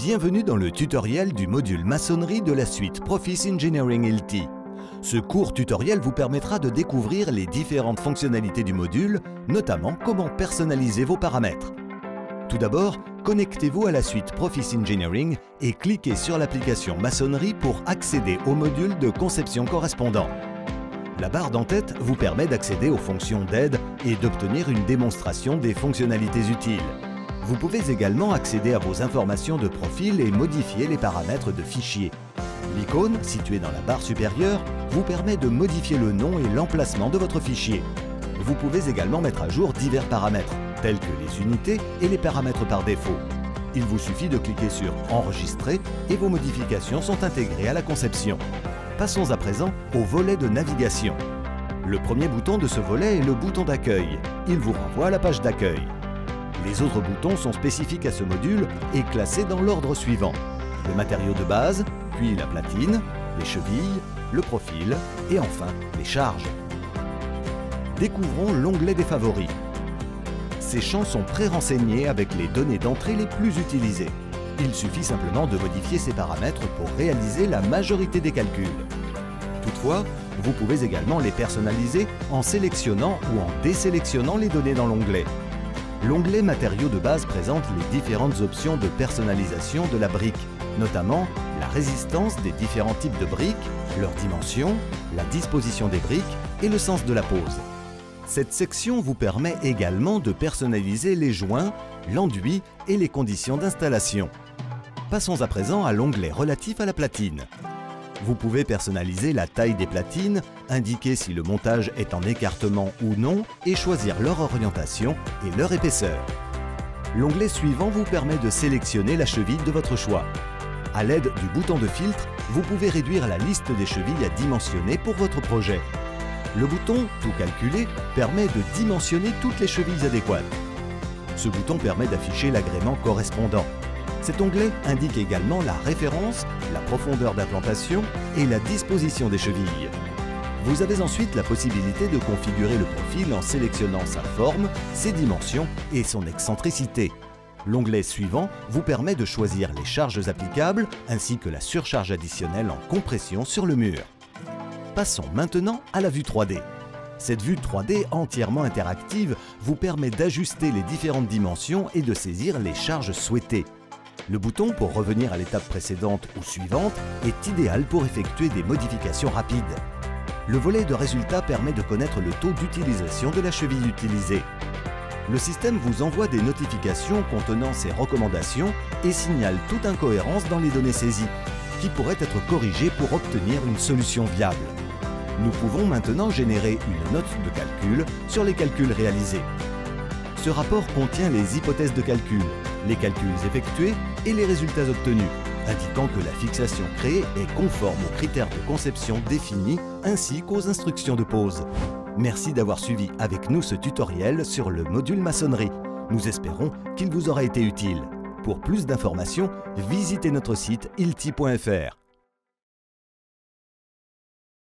Bienvenue dans le tutoriel du module maçonnerie de la suite Proffice Engineering LT. Ce court tutoriel vous permettra de découvrir les différentes fonctionnalités du module, notamment comment personnaliser vos paramètres. Tout d'abord, connectez-vous à la suite Proffice Engineering et cliquez sur l'application maçonnerie pour accéder au module de conception correspondant. La barre d'en-tête vous permet d'accéder aux fonctions d'aide et d'obtenir une démonstration des fonctionnalités utiles. Vous pouvez également accéder à vos informations de profil et modifier les paramètres de fichiers. L'icône, située dans la barre supérieure, vous permet de modifier le nom et l'emplacement de votre fichier. Vous pouvez également mettre à jour divers paramètres, tels que les unités et les paramètres par défaut. Il vous suffit de cliquer sur « Enregistrer » et vos modifications sont intégrées à la conception. Passons à présent au volet de navigation. Le premier bouton de ce volet est le bouton d'accueil. Il vous renvoie à la page d'accueil. Les autres boutons sont spécifiques à ce module et classés dans l'ordre suivant. Le matériau de base, puis la platine, les chevilles, le profil et enfin les charges. Découvrons l'onglet des favoris. Ces champs sont pré-renseignés avec les données d'entrée les plus utilisées. Il suffit simplement de modifier ces paramètres pour réaliser la majorité des calculs. Toutefois, vous pouvez également les personnaliser en sélectionnant ou en désélectionnant les données dans l'onglet. L'onglet matériaux de base présente les différentes options de personnalisation de la brique, notamment la résistance des différents types de briques, leurs dimensions, la disposition des briques et le sens de la pose. Cette section vous permet également de personnaliser les joints, l'enduit et les conditions d'installation. Passons à présent à l'onglet relatif à la platine. Vous pouvez personnaliser la taille des platines, indiquer si le montage est en écartement ou non et choisir leur orientation et leur épaisseur. L'onglet suivant vous permet de sélectionner la cheville de votre choix. À l'aide du bouton de filtre, vous pouvez réduire la liste des chevilles à dimensionner pour votre projet. Le bouton « Tout calculer » permet de dimensionner toutes les chevilles adéquates. Ce bouton permet d'afficher l'agrément correspondant. Cet onglet indique également la référence, la profondeur d'implantation et la disposition des chevilles. Vous avez ensuite la possibilité de configurer le profil en sélectionnant sa forme, ses dimensions et son excentricité. L'onglet suivant vous permet de choisir les charges applicables ainsi que la surcharge additionnelle en compression sur le mur. Passons maintenant à la vue 3D. Cette vue 3D entièrement interactive vous permet d'ajuster les différentes dimensions et de saisir les charges souhaitées. Le bouton pour revenir à l'étape précédente ou suivante est idéal pour effectuer des modifications rapides. Le volet de résultats permet de connaître le taux d'utilisation de la cheville utilisée. Le système vous envoie des notifications contenant ses recommandations et signale toute incohérence dans les données saisies, qui pourraient être corrigées pour obtenir une solution viable. Nous pouvons maintenant générer une note de calcul sur les calculs réalisés. Ce rapport contient les hypothèses de calcul, les calculs effectués et les résultats obtenus, indiquant que la fixation créée est conforme aux critères de conception définis ainsi qu'aux instructions de pose. Merci d'avoir suivi avec nous ce tutoriel sur le module maçonnerie. Nous espérons qu'il vous aura été utile. Pour plus d'informations, visitez notre site ilti.fr.